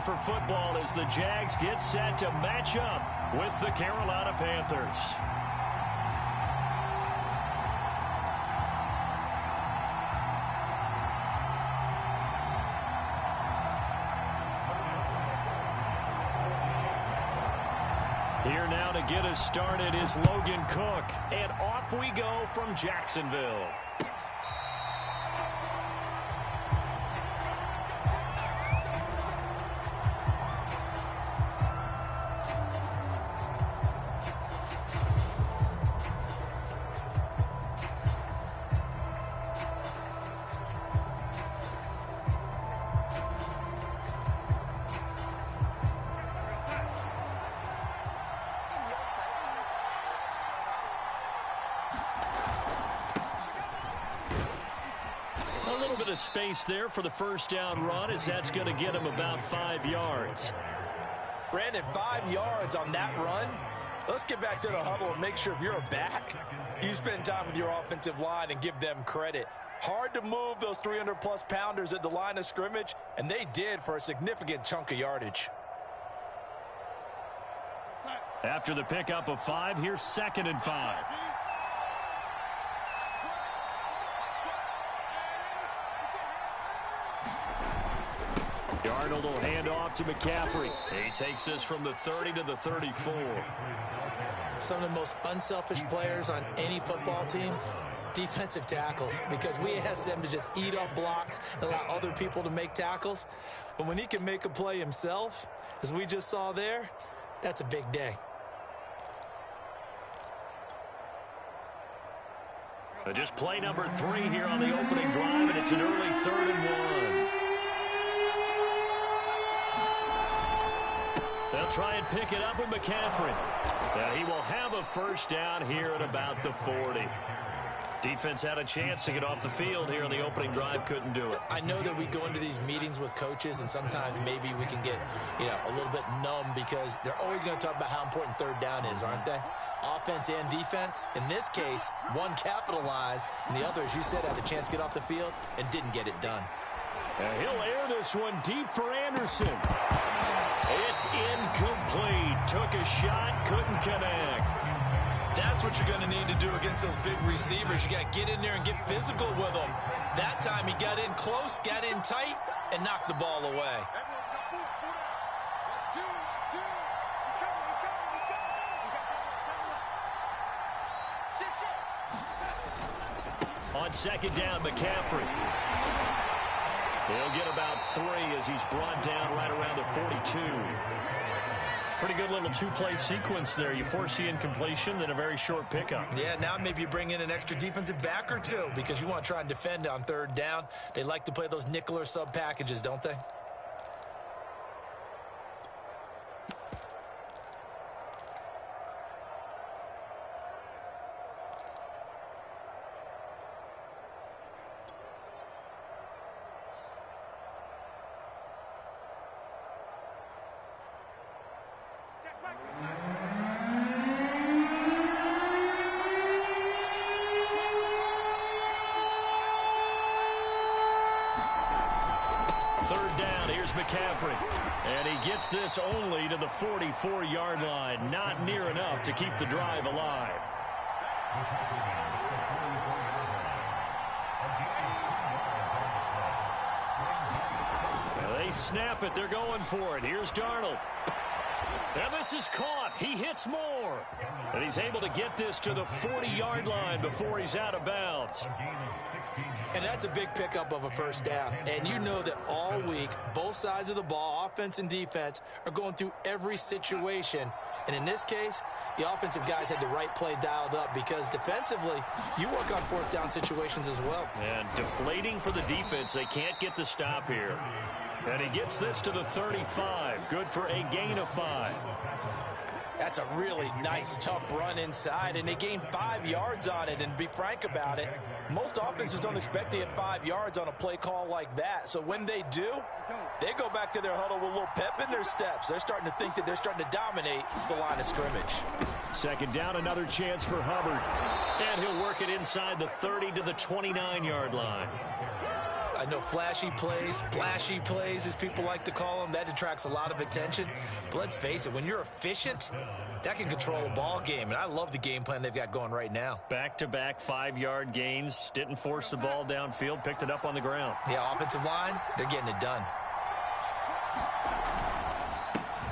for football as the Jags get set to match up with the Carolina Panthers. Here now to get us started is Logan Cook. And off we go from Jacksonville. Space there for the first down run, as that's going to get him about 5 yards. Brandon, 5 yards on that run. Let's get back to the huddle and make sure if you're a back, you spend time with your offensive line and give them credit. Hard to move those 300-plus pounders at the line of scrimmage, and they did for a significant chunk of yardage. After the pickup of 5, here's 2nd and 5. Darnold will hand off to McCaffrey. He takes this from the 30 to the 34. Some of the most unselfish players on any football team, defensive tackles, because we ask them to just eat up blocks and allow other people to make tackles. But when he can make a play himself, as we just saw there, that's a big day. Just play number 3 here on the opening drive, and it's an early 3rd and 1. They'll try and pick it up with McCaffrey. He will have a first down here at about the 40. Defense had a chance to get off the field here on the opening drive, couldn't do it. I know that we go into these meetings with coaches, and sometimes maybe we can get, a little bit numb because they're always going to talk about how important 3rd down is, aren't they? Offense and defense. In this case, one capitalized, and the other, as you said, had a chance to get off the field and didn't get it done. He'll air this one deep for Anderson. It's incomplete. Took a shot, couldn't connect. That's what you're going to need to do against those big receivers. You got to get in there and get physical with them. That time he got in close, got in tight, and knocked the ball away. On 2nd down, McCaffrey. He'll get about 3 as he's brought down right around the 42. Pretty good little 2-play sequence there. You force the incompletion, then a very short pickup. Yeah, now maybe you bring in an extra defensive back or 2 because you want to try and defend on 3rd down. They like to play those nickel or sub packages, don't they? McCaffrey, and he gets this only to the 44-yard line. Not near enough to keep the drive alive. They snap it. They're going for it. Here's Darnold. And this is caught. He hits more. And he's able to get this to the 40-yard line before he's out of bounds. And that's a big pickup of a first down. And you know that all week, both sides of the ball, offense and defense, are going through every situation. And in this case, the offensive guys had the right play dialed up because defensively, you work on 4th down situations as well. And deflating for the defense. They can't get the stop here. And he gets this to the 35. Good for a gain of 5. That's a really nice, tough run inside, and they gained 5 yards on it. And to be frank about it, most offenses don't expect to get 5 yards on a play call like that. So when they do, they go back to their huddle with a little pep in their steps. They're starting to think that they're starting to dominate the line of scrimmage. 2nd down, another chance for Hubbard. And he'll work it inside the 30 to the 29-yard line. I know flashy plays, splashy plays, as people like to call them. That attracts a lot of attention. But let's face it, when you're efficient, that can control a ball game. And I love the game plan they've got going right now. Back-to-back 5-yard gains. Didn't force the ball downfield. Picked it up on the ground. Yeah, offensive line, they're getting it done.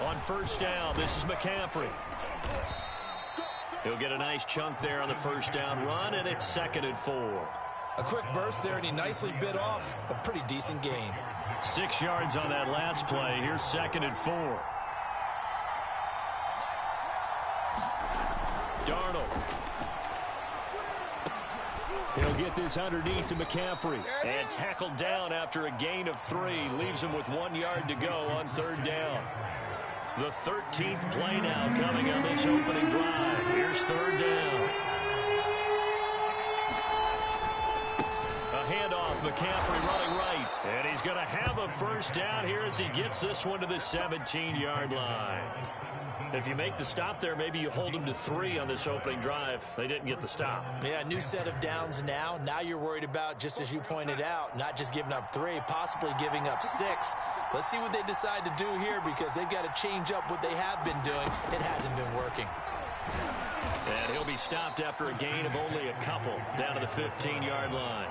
On first down, this is McCaffrey. He'll get a nice chunk there on the first down run, and it's 2nd and 4. A quick burst there, and he nicely bit off a pretty decent gain. 6 yards on that last play. Here's 2nd and 4. Darnold. He'll get this underneath to McCaffrey. And tackled down after a gain of 3. Leaves him with 1 yard to go on 3rd down. The 13th play now coming on this opening drive. Here's 3rd down. A handoff, McCaffrey running right. And he's going to have a first down here as he gets this one to the 17-yard line. If you make the stop there, maybe you hold them to 3 on this opening drive. They didn't get the stop. Yeah, new set of downs now. Now you're worried about, just as you pointed out, not just giving up 3, possibly giving up 6. Let's see what they decide to do here, because they've got to change up what they have been doing. It hasn't been working. And he'll be stopped after a gain of only a couple down to the 15-yard line.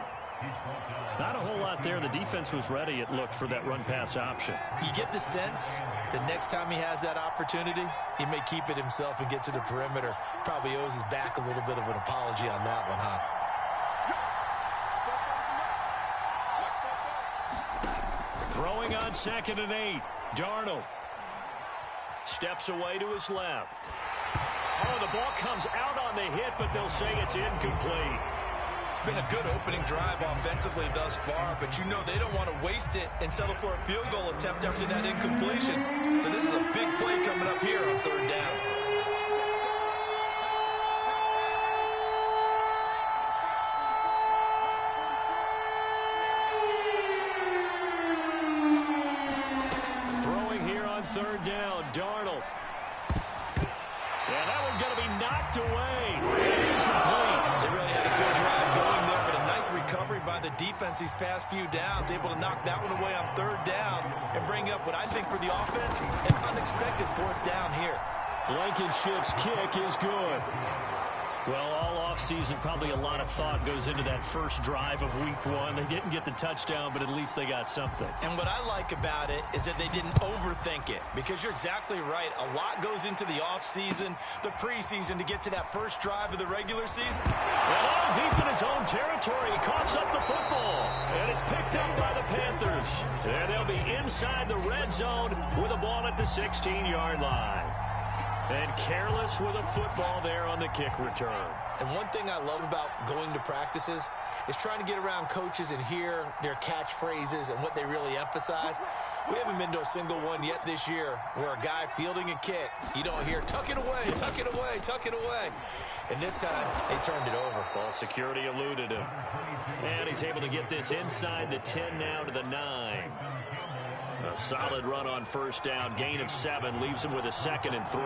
Not a whole lot there. The defense was ready, it looked, for that run-pass option. You get the sense that next time he has that opportunity, he may keep it himself and get to the perimeter. Probably owes his back a little bit of an apology on that one, huh? Throwing on 2nd and 8. Darnold steps away to his left. Oh, the ball comes out on the hit, but they'll say it's incomplete. It's been a good opening drive offensively thus far, but you know they don't want to waste it and settle for a field goal attempt after that incompletion. So this is a big play coming up here on 3rd down. Throwing here on 3rd down, Darnold. Yeah, that one's going to be knocked away. Incomplete. They really had a good drive going there, but a nice recovery by the defense these past few downs, able to knock that one away on 3rd down and bring up what I think for the offense, an unexpected 4th down here. Blankenship's kick is good. Well, all offseason, probably a lot of thought goes into that first drive of week 1. They didn't get the touchdown, but at least they got something. And what I like about it is that they didn't overthink it, because you're exactly right. A lot goes into the offseason, the preseason, to get to that first drive of the regular season. And all deep in his own territory, he coughs up the football. And it's picked up by the Panthers. And they'll be inside the red zone with a ball at the 16-yard line. And careless with a football there on the kick return. And one thing I love about going to practices is trying to get around coaches and hear their catchphrases and what they really emphasize. We haven't been to a single one yet this year where a guy fielding a kick, you don't hear, tuck it away, tuck it away, tuck it away. And this time, they turned it over. Ball security eluded him. And he's able to get this inside the 10 now to the 9. A solid run on first down. Gain of 7 leaves him with a 2nd and 3.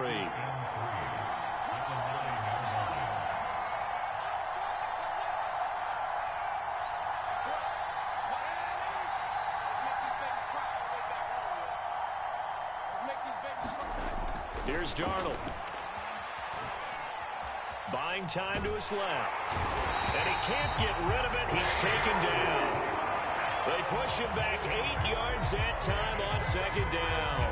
Here's Darnold. Buying time to his left. And he can't get rid of it. He's taken down. They push him back 8 yards that time on 2nd down.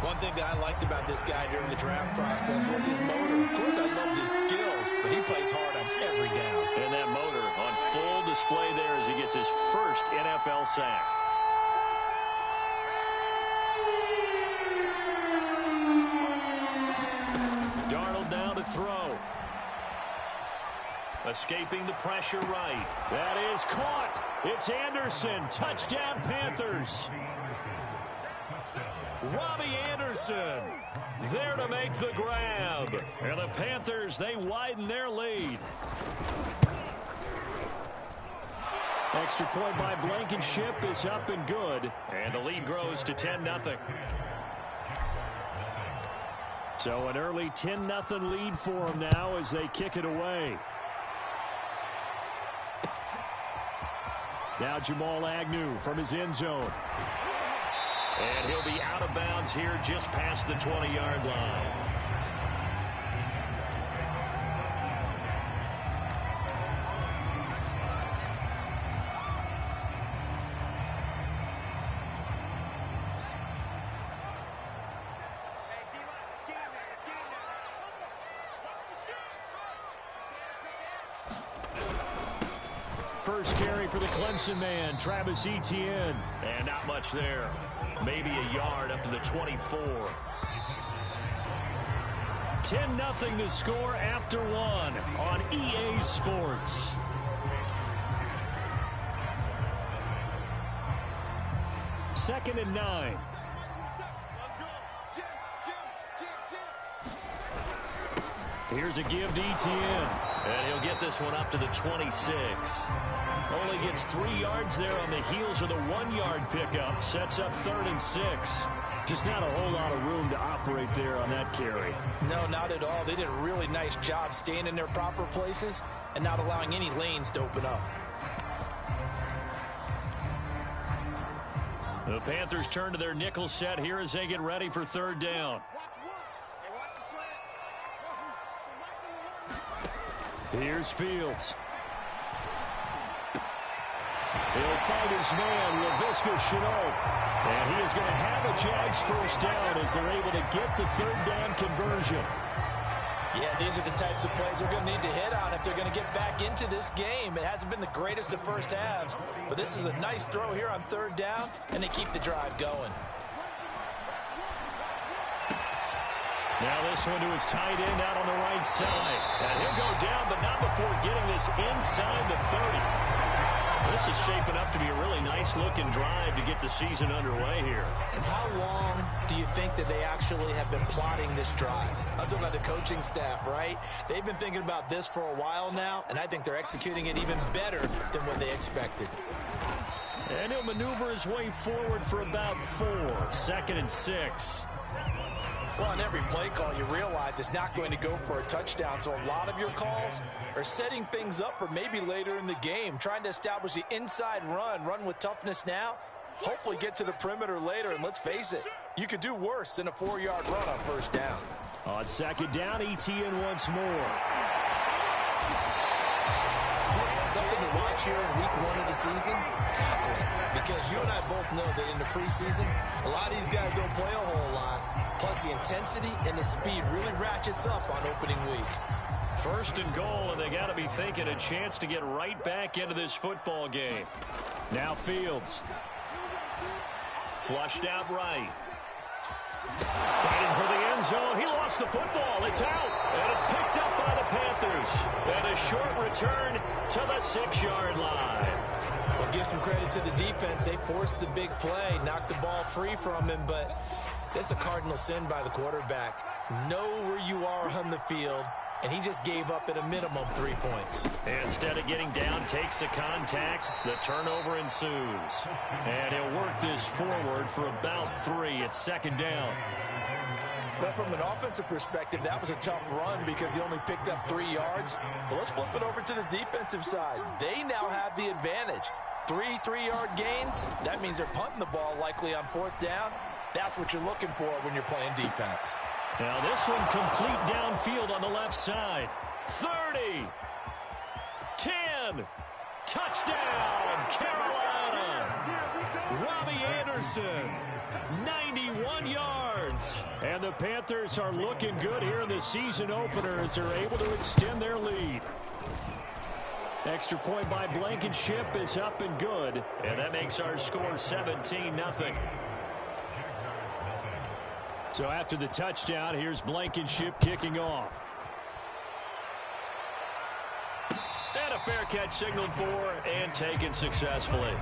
One thing that I liked about this guy during the draft process was his motor. Of course, I loved his skills, but he plays hard on every down. And that motor on full display there as he gets his first NFL sack. Darnold now to throw. Escaping the pressure right. That is caught. It's Anderson. Touchdown, Panthers. Robbie Anderson there to make the grab. And the Panthers, they widen their lead. Extra point by Blankenship is up and good. And the lead grows to 10-0. So an early 10-0 lead for them now as they kick it away. Now Jamal Agnew from his end zone. And he'll be out of bounds here just past the 20-yard line. First carry for the Clemson man, Travis Etienne. And not much there. Maybe a yard up to the 24. 10-0 the score after one on EA Sports. Second and 9. Here's a give to Etienne. And he'll get this one up to the 26. Only gets 3 yards there on the heels of the 1-yard pickup. Sets up 3rd and 6. Just not a whole lot of room to operate there on that carry. No, not at all. They did a really nice job staying in their proper places and not allowing any lanes to open up. The Panthers turn to their nickel set here as they get ready for 3rd down. Here's Fields. He'll find his man, Laviska Shenault. And he is going to have a Jags first down as they're able to get the 3rd down conversion. Yeah, these are the types of plays they're going to need to hit on if they're going to get back into this game. It hasn't been the greatest of first halves, but this is a nice throw here on 3rd down, and they keep the drive going. Now this one to his tight end out on the right side. And he'll go down, but not before getting this inside the 30. This is shaping up to be a really nice-looking drive to get the season underway here. And how long do you think that they actually have been plotting this drive? I'm talking about the coaching staff, right? They've been thinking about this for a while now, and I think they're executing it even better than what they expected. And he'll maneuver his way forward for about 4. 2nd and 6. Well, on every play call, you realize it's not going to go for a touchdown. So a lot of your calls are setting things up for maybe later in the game, trying to establish the inside run with toughness now, hopefully get to the perimeter later. And let's face it, you could do worse than a 4-yard run on 1st down. On 2nd down, Etienne once more. Something to watch here in week 1 of the season, tackling. Because you and I both know that in the preseason, a lot of these guys don't play a whole lot. Plus, the intensity and the speed really ratchets up on opening week. 1st and goal, and they got to be thinking a chance to get right back into this football game. Now Fields. Flushed out right. Fighting for the end zone. He lost the football. It's out. And it's picked up by the Panthers. And a short return to the 6-yard line. Well, give some credit to the defense. They forced the big play, knocked the ball free from him, but that's a cardinal sin by the quarterback. Know where you are on the field, and he just gave up at a minimum 3 points. Instead of getting down, takes the contact. The turnover ensues. And he'll work this forward for about 3 at 2nd down. Well, from an offensive perspective, that was a tough run because he only picked up 3 yards. Well, let's flip it over to the defensive side. They now have the advantage. 3 3-yard gains. That means they're punting the ball likely on 4th down. That's what you're looking for when you're playing defense. Now this one complete downfield on the left side. 30. 10. Touchdown, Carolina. Robbie Anderson. 91 yards. And the Panthers are looking good here in the season opener as they're able to extend their lead. Extra point by Blankenship is up and good. And that makes our score 17-0. So after the touchdown, here's Blankenship kicking off. And a fair catch signaled for and taken successfully.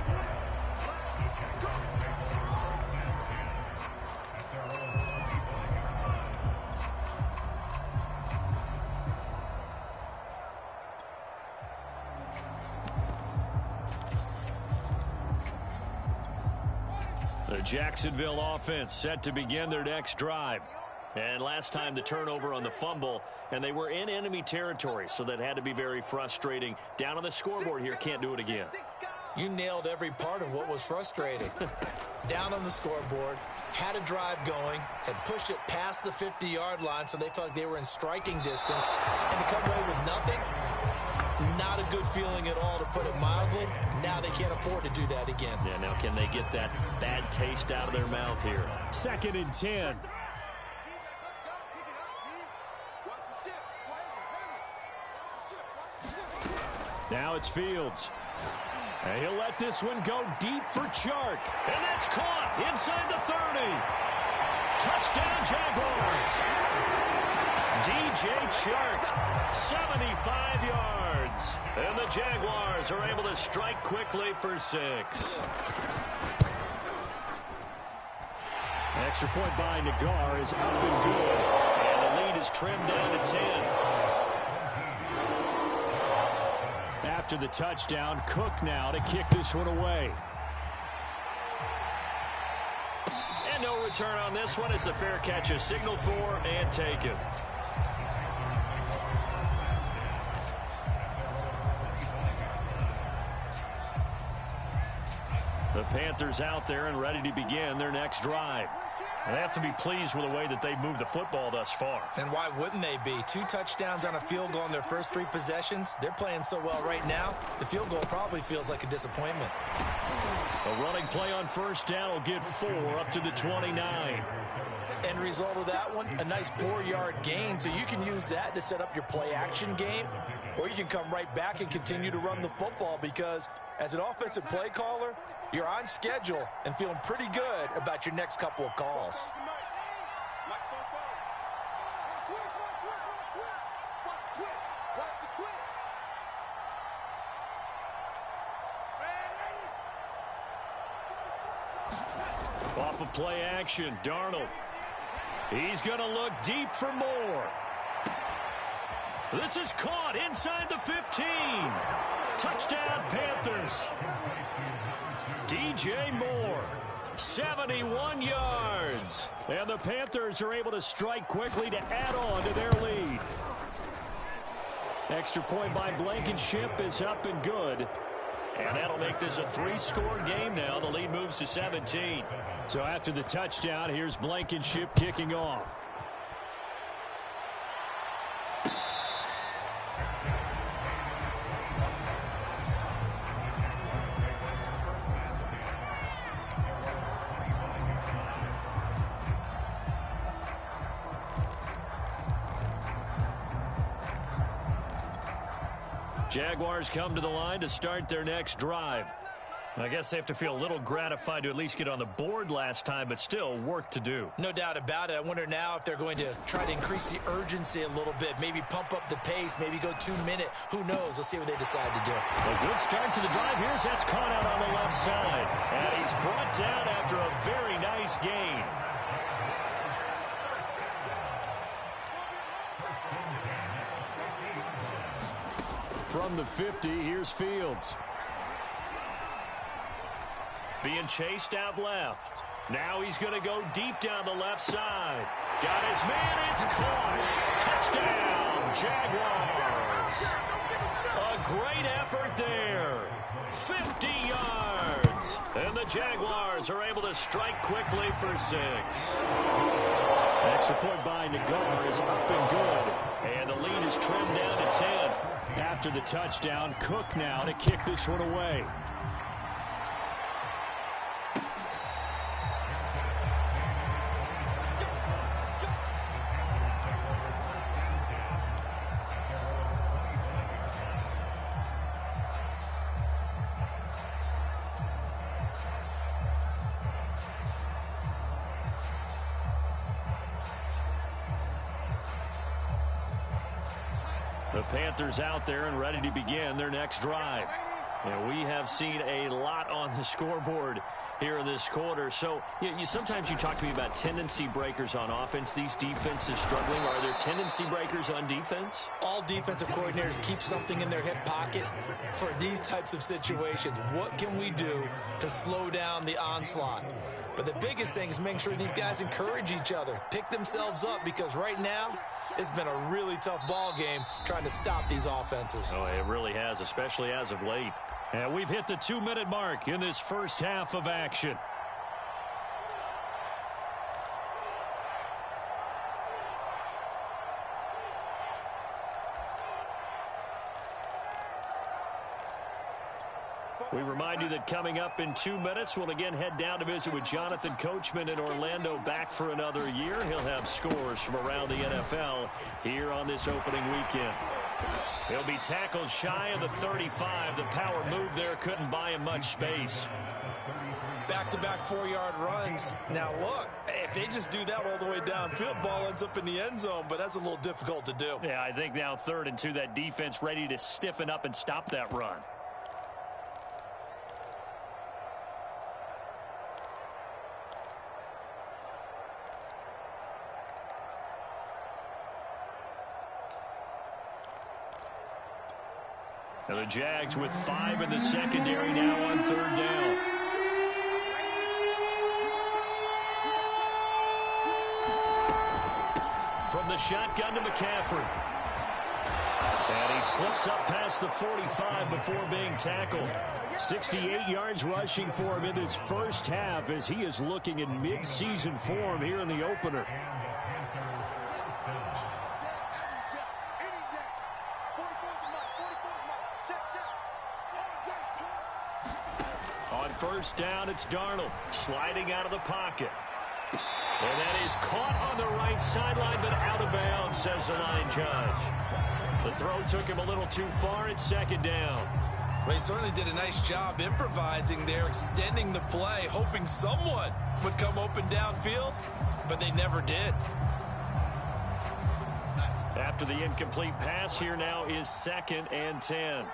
The Jacksonville offense set to begin their next drive. And last time the turnover on the fumble, and they were in enemy territory, so that had to be very frustrating. Down on the scoreboard here, can't do it again. You nailed every part of what was frustrating. Down on the scoreboard, had a drive going, had pushed it past the 50-yard line so they felt like they were in striking distance, and to come away with nothing, not a good feeling at all, to put it mildly. Now they can't afford to do that again. Yeah, now can they get that bad taste out of their mouth here? 2nd and 10. Now it's Fields. And he'll let this one go deep for Chark. And that's caught inside the 30. Touchdown, Jaguars. DJ Chark, 75 yards. And the Jaguars are able to strike quickly for 6. Extra point by Nagar is up and good. And the lead is trimmed down to 10. After the touchdown, Cook now to kick this one away. And no return on this one as the fair catch is signaled for and taken. The Panthers out there and ready to begin their next drive. And they have to be pleased with the way that they've moved the football thus far. And why wouldn't they be? 2 touchdowns on a field goal in their first 3 possessions. They're playing so well right now, the field goal probably feels like a disappointment. A running play on first down will get 4 up to the 29. End result of that one, a nice 4-yard gain, so you can use that to set up your play-action game, or you can come right back and continue to run the football, because as an offensive play caller, you're on schedule and feeling pretty good about your next couple of calls. Off of play action, Darnold. He's going to look deep for more. This is caught inside the 15. Touchdown, Panthers. DJ Moore, 71 yards. And the Panthers are able to strike quickly to add on to their lead. Extra point by Blankenship is up and good. And that'll make this a 3-score game now. The lead moves to 17. So after the touchdown, here's Blankenship kicking off. Jaguars come to the line to start their next drive. I guess they have to feel a little gratified to at least get on the board last time, but still work to do. No doubt about it. I wonder now if they're going to try to increase the urgency a little bit, maybe pump up the pace, maybe go 2-minute. Who knows? Let's see what they decide to do. A good start to the drive. Here's that's caught out on the left side. And he's brought down after a very nice gain. From the 50, here's Fields. Being chased out left. Now he's going to go deep down the left side. Got his man, it's caught. Touchdown, Jaguars. A great effort there. 50 yards. And the Jaguars are able to strike quickly for 6. Extra point by Nagar is up and good. And the lead is trimmed down to 10. After the touchdown, Cook now to kick this one away. The Panthers out there and ready to begin their next drive. And we have seen a lot on the scoreboard here in this quarter. So sometimes you talk to me about tendency breakers on offense. These defenses struggling. Are there tendency breakers on defense? All defensive coordinators keep something in their hip pocket for these types of situations. What can we do to slow down the onslaught? But the biggest thing is making sure these guys encourage each other, pick themselves up, because right now it's been a really tough ball game trying to stop these offenses. Oh, it really has, especially as of late. And we've hit the 2-minute mark in this first half of action. We remind you that coming up in 2 minutes, we'll again head down to visit with Jonathan Coachman in Orlando, back for another year. He'll have scores from around the NFL here on this opening weekend. He'll be tackled shy of the 35. The power move there couldn't buy him much space. Back-to-back 4-yard runs. Now, look, if they just do that all the way downfield, ball ends up in the end zone, but that's a little difficult to do. Yeah, I think now 3rd and 2, that defense ready to stiffen up and stop that run. And the Jags with 5 in the secondary now on 3rd down. From the shotgun to McCaffrey. And he slips up past the 45 before being tackled. 68 yards rushing for him in this first half as he is looking in mid-season form here in the opener. On first down, it's Darnold sliding out of the pocket. And that is caught on the right sideline, but out of bounds, says the line judge. The throw took him a little too far at 2nd down. Well, he certainly did a nice job improvising there, extending the play, hoping someone would come open downfield, but they never did. After the incomplete pass, here now is 2nd and 10.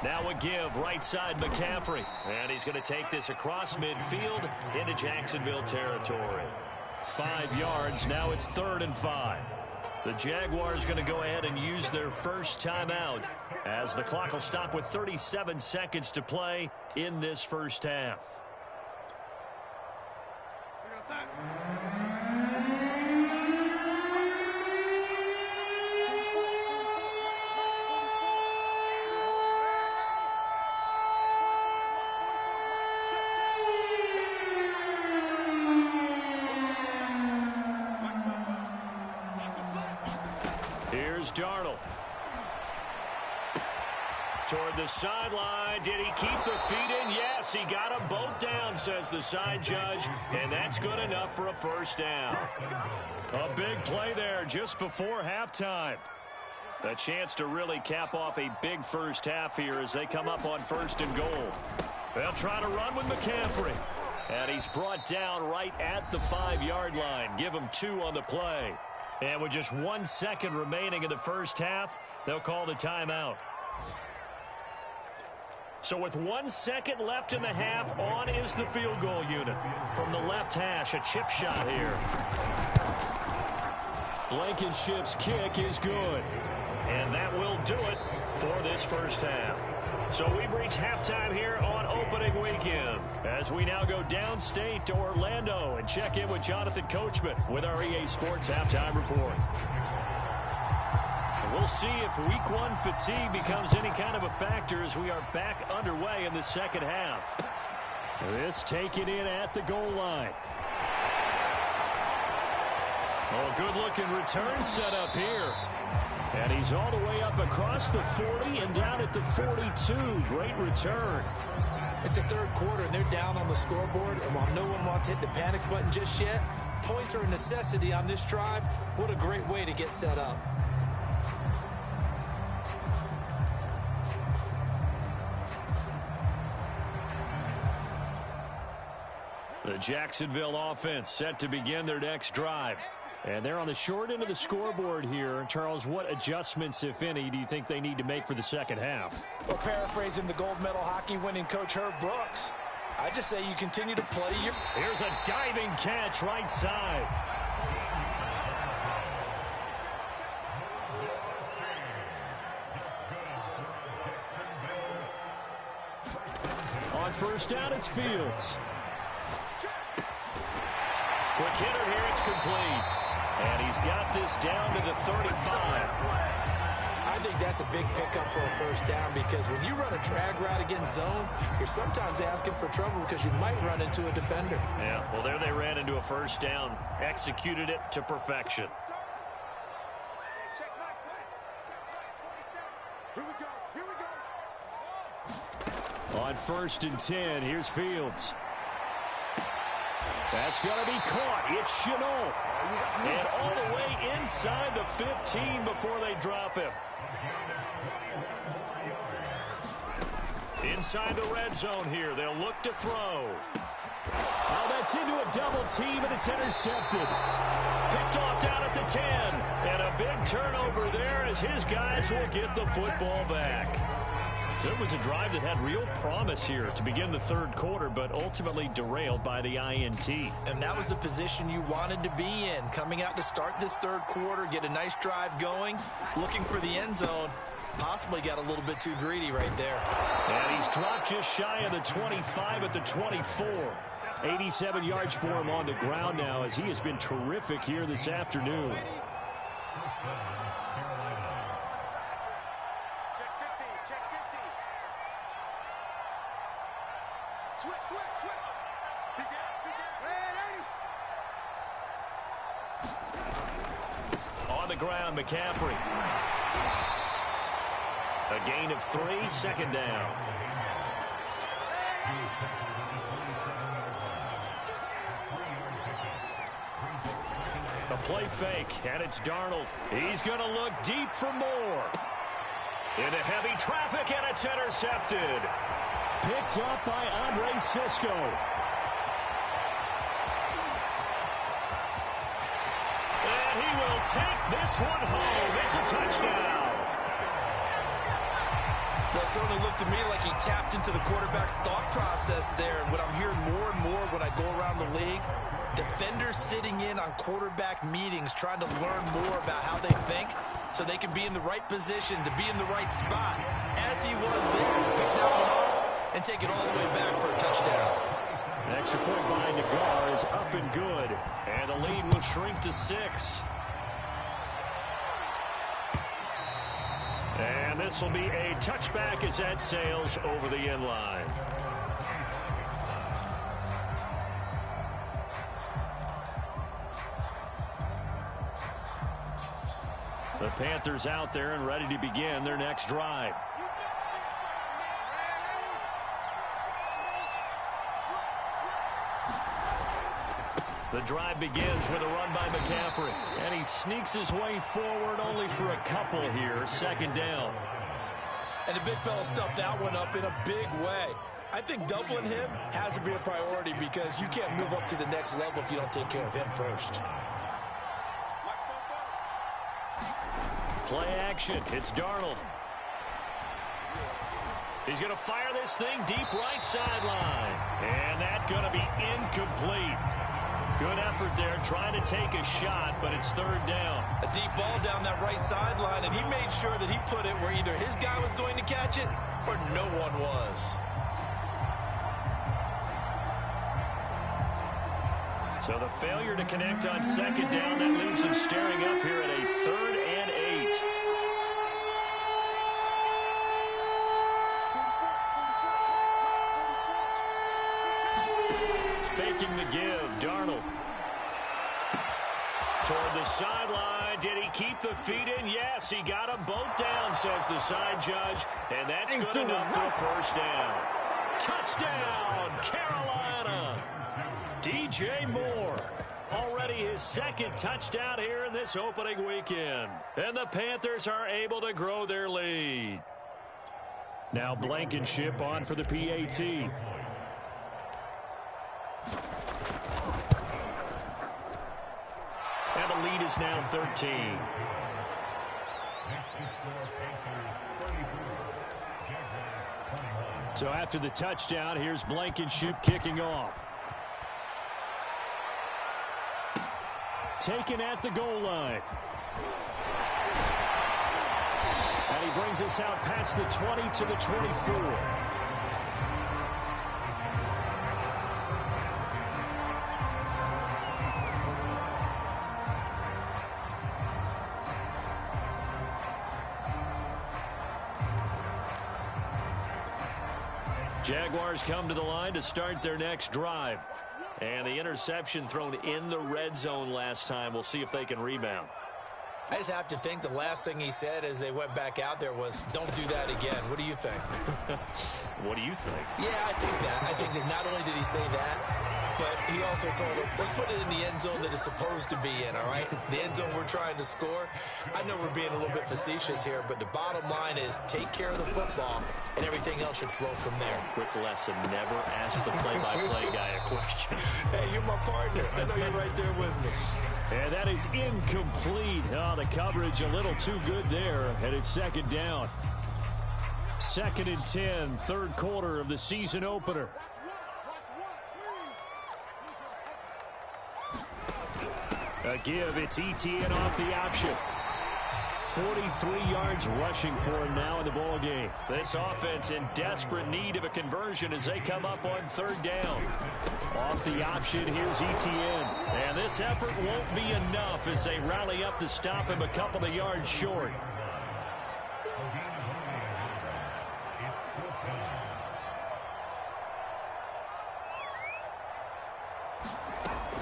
Now a give, right side McCaffrey. And he's going to take this across midfield into Jacksonville territory. 5 yards, now it's 3rd and 5. The Jaguars going to go ahead and use their first timeout as the clock will stop with 37 seconds to play in this first half. Here's Darnold. Toward the sideline. Did he keep the feet in? Yes, he got them both down, says the side judge, and that's good enough for a first down. A big play there just before halftime. A chance to really cap off a big first half here as they come up on 1st and goal. They'll try to run with McCaffrey. And he's brought down right at the 5-yard line. Give him 2 on the play. And with just 1 second remaining in the first half, they'll call the timeout. So with 1 second left in the half, on is the field goal unit. From the left hash, a chip shot here. Blankenship's kick is good. And that will do it for this first half. So we've reached halftime here on opening weekend as we now go downstate to Orlando and check in with Jonathan Coachman with our EA Sports Halftime Report. And we'll see if Week 1 fatigue becomes any kind of a factor as we are back underway in the second half. This taken in at the goal line. Oh, good-looking return set up here. And he's all the way up across the 40 and down at the 42. Great return. It's the 3rd quarter, and they're down on the scoreboard. And while no one wants to hit the panic button just yet, points are a necessity on this drive. What a great way to get set up. The Jacksonville offense set to begin their next drive. And they're on the short end of the scoreboard here. Charles, what adjustments, if any, do you think they need to make for the second half? Well, paraphrasing the gold medal hockey winning coach Herb Brooks, I just say you continue to play your... Here's a diving catch right side. On first down, it's Fields. Quick hitter here, it's complete. And he's got this down to the 35. I think that's a big pickup for a first down because when you run a drag route against zone, you're sometimes asking for trouble because you might run into a defender. Yeah, well, there they ran into a first down. Executed it to perfection. On 1st and 10, here's Fields. That's going to be caught. It's Chenault. And all the way inside the 15 before they drop him. Inside the red zone here. They'll look to throw. Oh, that's into a double team, and it's intercepted. Picked off down at the 10. And a big turnover there as his guys will get the football back. So it was a drive that had real promise here to begin the third quarter, but ultimately derailed by the INT. And that was the position you wanted to be in. Coming out to start this third quarter, get a nice drive going, looking for the end zone. Possibly got a little bit too greedy right there. And he's dropped just shy of the 25 at the 24. 87 yards for him on the ground now as he has been terrific here this afternoon. On the ground, McCaffrey. A gain of 3, second down. A play fake, and it's Darnold. He's going to look deep for more. Into heavy traffic, and it's intercepted. Picked up by Andre Sisco. And he will take this one home. It's a touchdown. Well, it certainly looked to me like he tapped into the quarterback's thought process there. And what I'm hearing more and more when I go around the league, defenders sitting in on quarterback meetings trying to learn more about how they think so they can be in the right position to be in the right spot. As he was there, pick that one off and take it all the way back for a touchdown. An extra point by Nagar is up and good. And the lead will shrink to 6. And this will be a touchback as that sails over the end line. The Panthers out there and ready to begin their next drive. The drive begins with a run by McCaffrey. And he sneaks his way forward only for a couple here. Second down. And the big fella stuffed that one up in a big way. I think doubling him has to be a priority because you can't move up to the next level if you don't take care of him first. Play action. It's Darnold. He's going to fire this thing deep right sideline. And that's going to be incomplete. Good effort there, trying to take a shot, but it's third down. A deep ball down that right sideline, and he made sure that he put it where either his guy was going to catch it or no one was. So the failure to connect on second down, that leaves him staring up here at a 3rd and 8. Faking the give, Darnold. Toward the sideline. Did he keep the feet in? Yes, he got them both down, says the side judge. And that's good enough for a first down. Touchdown, Carolina. DJ Moore. Already his second touchdown here in this opening weekend. And the Panthers are able to grow their lead. Now Blankenship on for the PAT. And the lead is now 13. So after the touchdown, here's Blankenship kicking off. Taken at the goal line. And he brings us out past the 20 to the 24. Jaguars come to the line to start their next drive. And the interception thrown in the red zone last time. We'll see if they can rebound. I just have to think the last thing he said as they went back out there was, don't do that again. What do you think? What do you think? Yeah, I think that. I think that not only did he say that, but he also told him, let's put it in the end zone that it's supposed to be in, all right? The end zone we're trying to score. I know we're being a little bit facetious here, but the bottom line is take care of the football, and everything else should flow from there. Quick lesson, never ask the play-by-play guy a question. Hey, you're my partner. I know you're right there with me. And that is incomplete. Oh, the coverage a little too good there, and it's second down. 2nd and 10, third quarter of the season opener. A give, it's ETN off the option. 43 yards rushing for him now in the ball game. This offense in desperate need of a conversion as they come up on third down. Off the option, here's ETN. And this effort won't be enough as they rally up to stop him a couple of yards short.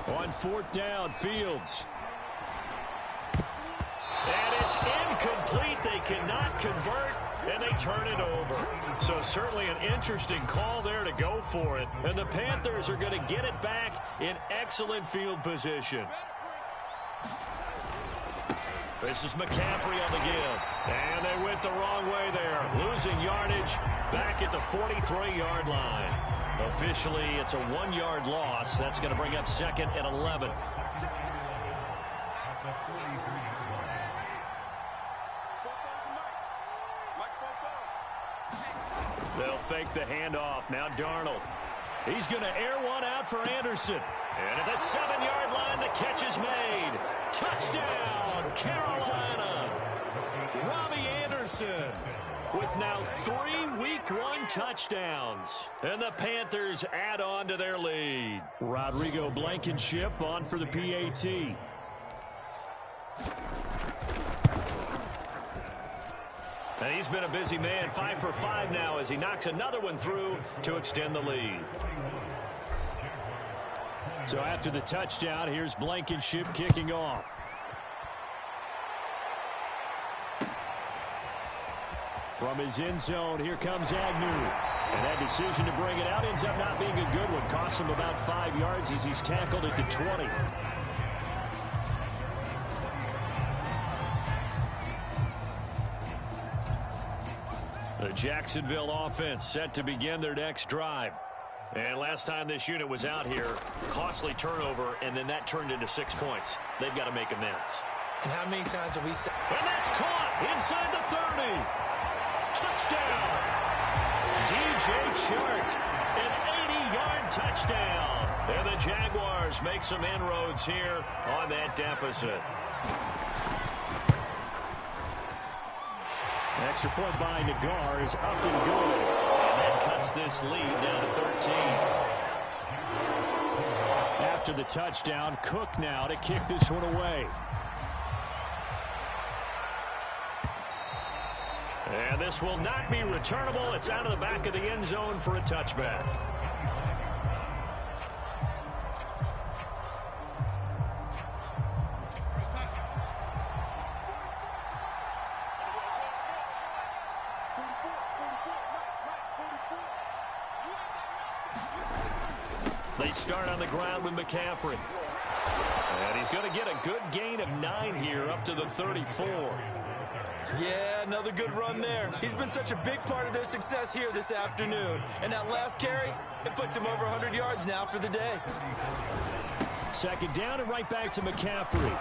On 4th down, Fields. And it's incomplete. They cannot convert, and they turn it over. So certainly an interesting call there to go for it. And the Panthers are going to get it back in excellent field position. This is McCaffrey on the give. And they went the wrong way there. Losing yardage back at the 43-yard line. Officially, it's a 1-yard loss. That's going to bring up 2nd and 11. They'll fake the handoff. Now Darnold. He's going to air one out for Anderson. And at the 7-yard line, the catch is made. Touchdown, Carolina. Robbie Anderson with now 3 Week 1 touchdowns. And the Panthers add on to their lead. Rodrigo Blankenship on for the PAT. And he's been a busy man, 5 for 5 now as he knocks another one through to extend the lead. So after the touchdown, here's Blankenship kicking off. From his end zone, here comes Agnew. And that decision to bring it out ends up not being a good one. Costs him about 5 yards as he's tackled at the 20. The Jacksonville offense set to begin their next drive. And last time this unit was out here, costly turnover, and then that turned into 6 points. They've got to make amends. And how many times have we said... And that's caught inside the 30. Touchdown. DJ Chark, an 80-yard touchdown. And the Jaguars make some inroads here on that deficit. Extra point by Nagar is up and good. And that cuts this lead down to 13. After the touchdown, Cook now to kick this one away. And this will not be returnable. It's out of the back of the end zone for a touchback. They start on the ground with McCaffrey. And he's going to get a good gain of 9 here up to the 34. Yeah, another good run there. He's been such a big part of their success here this afternoon. And that last carry, it puts him over 100 yards now for the day. Second down and right back to McCaffrey.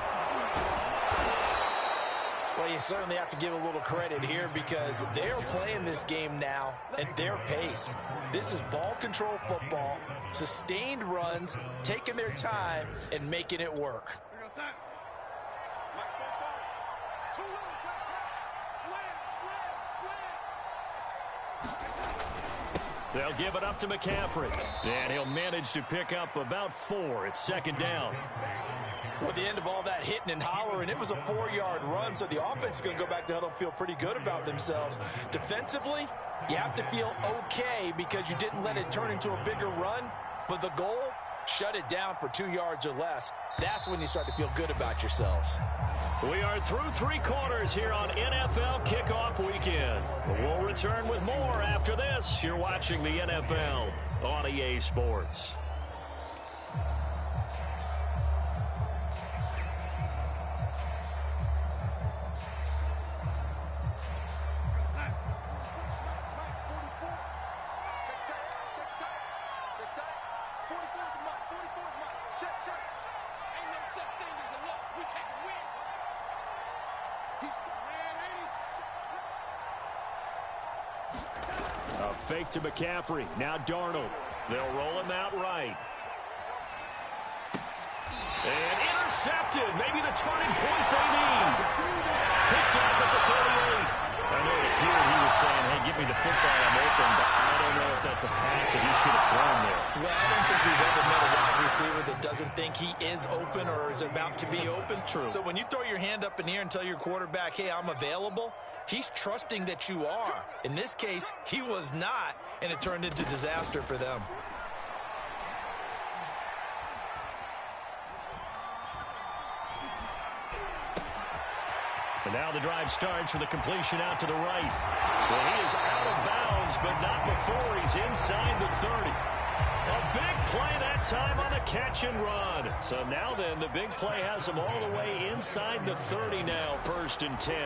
Well, you certainly have to give a little credit here because they're playing this game now at their pace. This is ball control football, sustained runs, taking their time, and making it work. They'll give it up to McCaffrey. And he'll manage to pick up about 4. It's second down. Well, at the end of all that hitting and hollering, it was a 4-yard run, so the offense is going to go back to huddle and feel pretty good about themselves. Defensively, you have to feel okay because you didn't let it turn into a bigger run, but the goal, shut it down for 2 yards or less. That's when you start to feel good about yourselves. We are through 3 quarters here on NFL Kickoff Weekend. We'll return with more after this. You're watching the NFL on EA Sports. A fake to McCaffrey. Now Darnold. They'll roll him out right. And intercepted. Maybe the turning point they need. Picked off at the 38. I know it appeared he was saying, hey, give me the football, I'm open, but I don't know if that's a pass that he should have thrown there. Well, I don't think we've ever met a wide receiver that doesn't think he is open or is about to be open. True. So when you throw your hand up in the air and tell your quarterback, hey, I'm available, he's trusting that you are. In this case, he was not, and it turned into disaster for them. And now the drive starts with a completion out to the right. Well, he is out of bounds, but not before he's inside the 30. A big play that time on the catch and run. So now then, the big play has him all the way inside the 30 now, 1st and 10.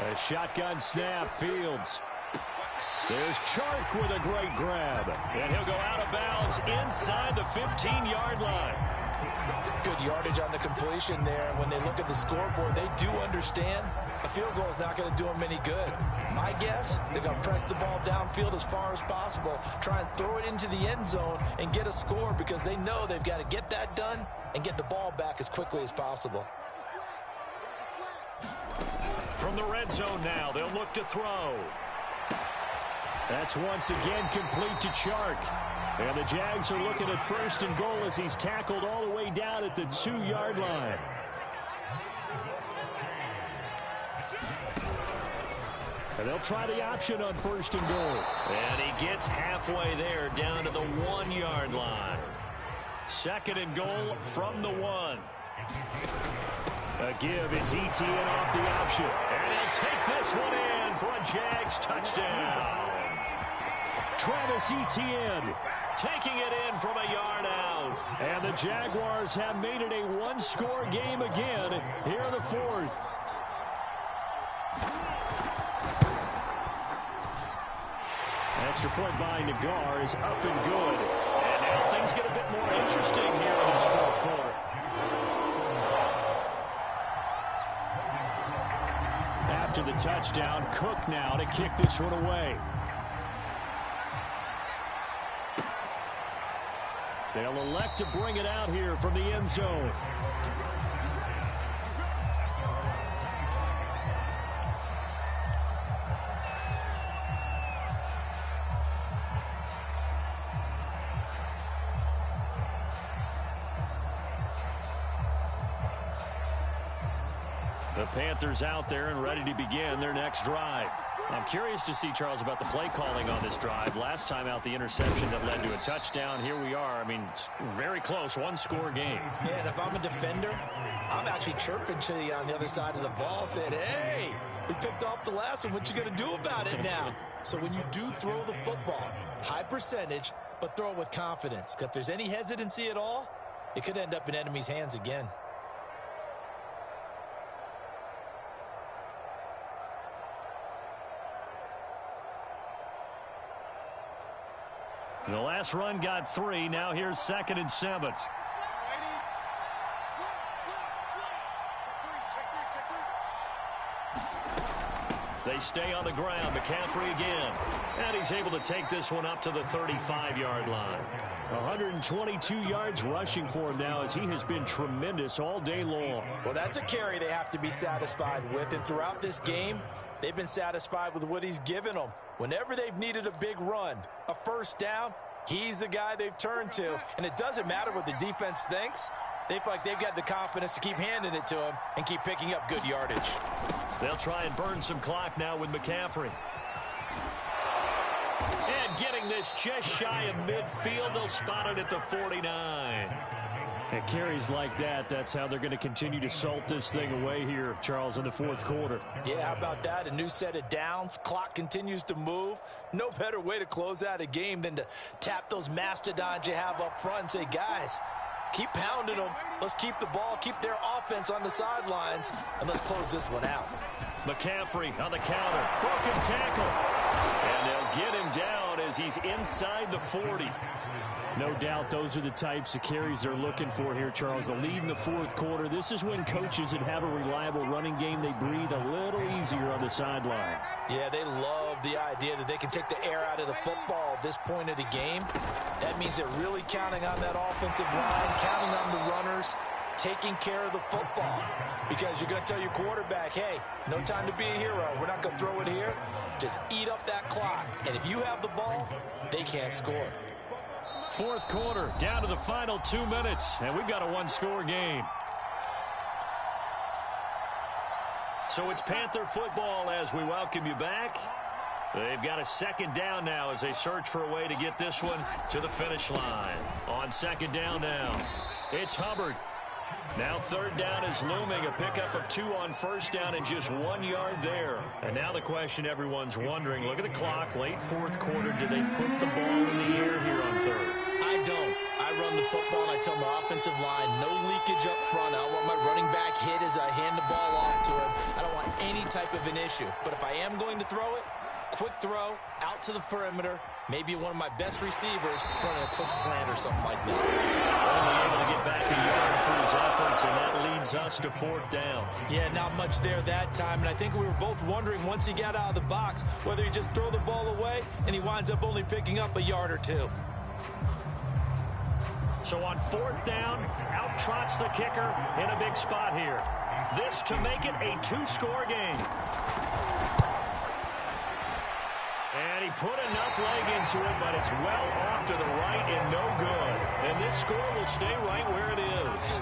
A shotgun snap, Fields. There's Chark with a great grab. And he'll go out of bounds inside the 15-yard line. Good yardage on the completion there. And when they look at the scoreboard, they do understand a field goal is not going to do them any good. My guess, they're going to press the ball downfield as far as possible, try and throw it into the end zone and get a score because they know they've got to get that done and get the ball back as quickly as possible. From the red zone now, they'll look to throw. That's once again complete to Chark. And the Jags are looking at 1st and goal as he's tackled all the way down at the 2-yard line. And they'll try the option on 1st and goal. And he gets halfway there down to the 1-yard line. 2nd and goal from the 1. A give, it's Etienne off the option. And he'll take this one in for a Jags touchdown. Travis Etienne taking it in from a yard out. And the Jaguars have made it a 1-score game again here in the 4th. Extra point by Nagar is up and good. And now things get a bit more interesting here in this 4th quarter. After the touchdown, Cook now to kick this one away. They'll elect to bring it out here from the end zone. The Panthers out there and ready to begin their next drive. I'm curious to see, Charles, about the play calling on this drive. Last time out, the interception that led to a touchdown. Here we are. I mean, very close, 1-score game. Yeah, and if I'm a defender, I'm actually chirping to you on the other side of the ball, saying, hey, we picked off the last one. What you going to do about it now? So when you do throw the football, high percentage, but throw it with confidence. Because if there's any hesitancy at all, it could end up in enemy's hands again. The last run got 3. Now here's 2nd and 7. They stay on the ground. McCaffrey again. And he's able to take this one up to the 35-yard line. 122 yards rushing for him now as he has been tremendous all day long. Well, that's a carry they have to be satisfied with. And throughout this game, they've been satisfied with what he's given them. Whenever they've needed a big run, a 1st down, he's the guy they've turned to. And it doesn't matter what the defense thinks. They feel like they've got the confidence to keep handing it to him and keep picking up good yardage. They'll try and burn some clock now with McCaffrey. And getting this just shy of midfield, they'll spot it at the 49. And carries like that, that's how they're going to continue to salt this thing away here, Charles, in the fourth quarter. Yeah, how about that? A new set of downs. Clock continues to move. No better way to close out a game than to tap those mastodons you have up front and say, guys, keep pounding them. Let's keep the ball, keep their offense on the sidelines, and let's close this one out. McCaffrey on the counter. Broken tackle. And they'll get him down as he's inside the 40. No doubt those are the types of carries they're looking for here, Charles. The lead in the fourth quarter. This is when coaches that have a reliable running game, they breathe a little easier on the sideline. Yeah, they love the idea that they can take the air out of the football at this point of the game. That means they're really counting on that offensive line, counting on the runners, taking care of the football. Because you're going to tell your quarterback, hey, no time to be a hero. We're not going to throw it here. Just eat up that clock. And if you have the ball, they can't score. Fourth quarter, down to the final 2 minutes, and we've got a one-score game. So it's Panther football as we welcome you back. They've got a second down now as they search for a way to get this one to the finish line. On second down now, it's Hubbard. Now third down is looming, a pickup of 2 on first down and just 1 yard there. And now the question everyone's wondering, look at the clock, late fourth quarter, do they put the ball in the air here on third? I don't. I run the football and I tell my offensive line, no leakage up front. I want my running back hit as I hand the ball off to him. I don't want any type of an issue. But if I am going to throw it, quick throw, out to the perimeter, maybe one of my best receivers running a quick slant or something like that. Only able to get back a yard for his efforts, and that leads us to fourth down. Yeah, not much there that time, and I think we were both wondering once he got out of the box whether he just throw the ball away and he winds up only picking up a yard or 2. So on fourth down, out trots the kicker in a big spot here. This to make it a 2-score game. And he put enough leg into it, but it's well off to the right and no good. And this score will stay right where it is.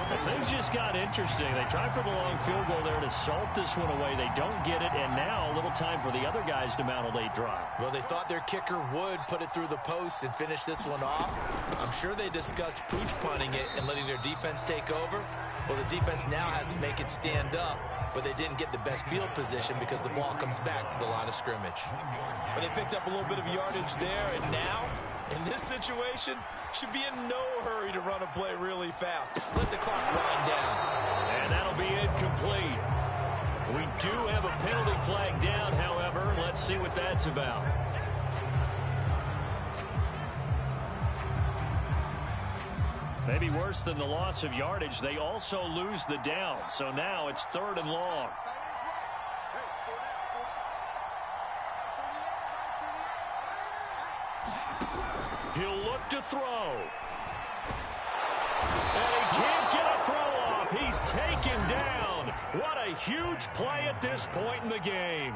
Well, things just got interesting. They tried for the long field goal there to salt this one away. They don't get it, and now a little time for the other guys to mount a late drive. Well, they thought their kicker would put it through the post and finish this one off. I'm sure they discussed pooch punting it and letting their defense take over. Well, the defense now has to make it stand up, but they didn't get the best field position because the ball comes back to the line of scrimmage. But they picked up a little bit of yardage there, and now, in this situation, should be in no hurry to run a play really fast. Let the clock wind down. And that'll be incomplete. We do have a penalty flag down, however. Let's see what that's about. Maybe worse than the loss of yardage, they also lose the down. So now it's 3rd and long. He'll look to throw. And he can't get a throw off. He's taken down. What a huge play at this point in the game.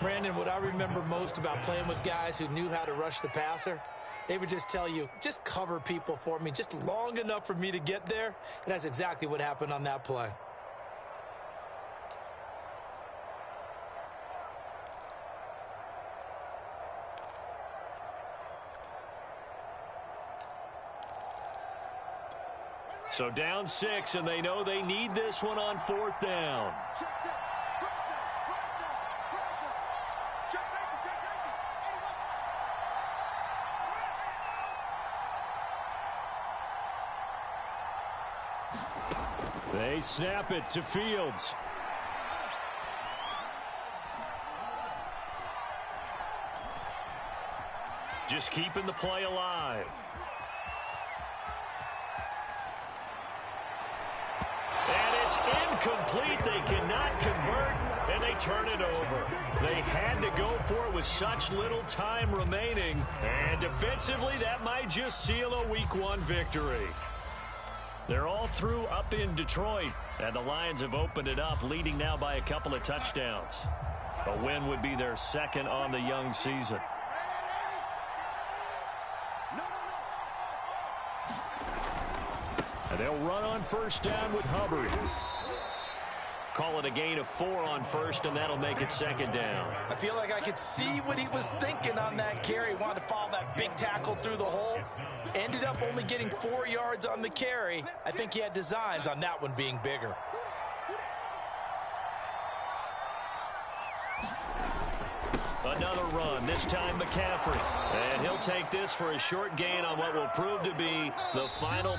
Brandon, what I remember most about playing with guys who knew how to rush the passer, they would just tell you, just cover people for me, just long enough for me to get there. And that's exactly what happened on that play. So down 6, and they know they need this one on 4th down. They snap it to Fields. Just keeping the play alive. And it's incomplete. They cannot convert, and they turn it over. They had to go for it with such little time remaining. And defensively, that might just seal a Week 1 victory. They're all through up in Detroit, and the Lions have opened it up, leading now by a couple of touchdowns. A win would be their 2nd on the young season. And they'll run on first down with Hubbard. Call it a gain of 4 on first, and that'll make it second down. I feel like I could see what he was thinking on that carry. Wanted to follow that big tackle through the hole. Ended up only getting 4 yards on the carry. I think he had designs on that one being bigger. Another run, this time McCaffrey. And he'll take this for a short gain on what will prove to be the final